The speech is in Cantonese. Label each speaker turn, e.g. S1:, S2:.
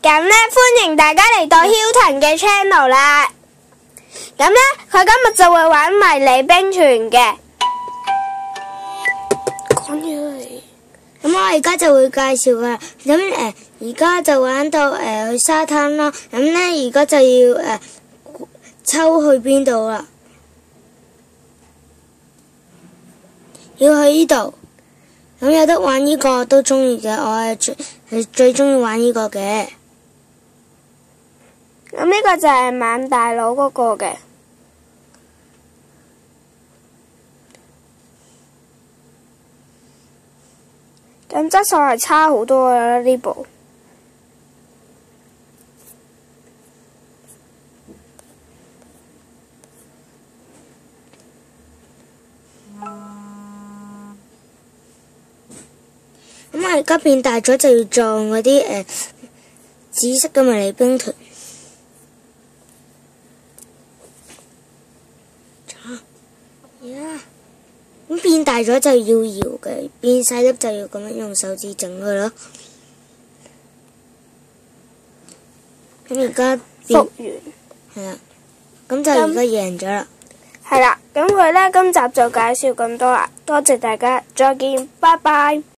S1: 咁呢，歡迎大家嚟到 Hilton 嘅 channel 啦。咁呢，佢今日就會玩迷你冰泉嘅。講嘢嚟。
S2: 咁我而家就會介紹噶啦。咁而家就玩到去沙灘啦。咁呢，而家就要抽去邊度啦？要去呢度。咁有得玩呢個都中意嘅，我係最中意玩呢個嘅。
S1: 咁呢個就係猛大佬嗰個嘅。咁質素係差好多啦呢部。
S2: 咁我而家變大咗就要撞嗰啲紫色嘅迷你冰團。咁變大咗就要搖嘅，變細粒就要咁樣用手指整佢咯。咁而家
S1: 復原
S2: 係啦，咁就而家贏咗啦。
S1: 係啦，咁佢呢今集就介紹咁多啦，多謝大家，再見，拜拜。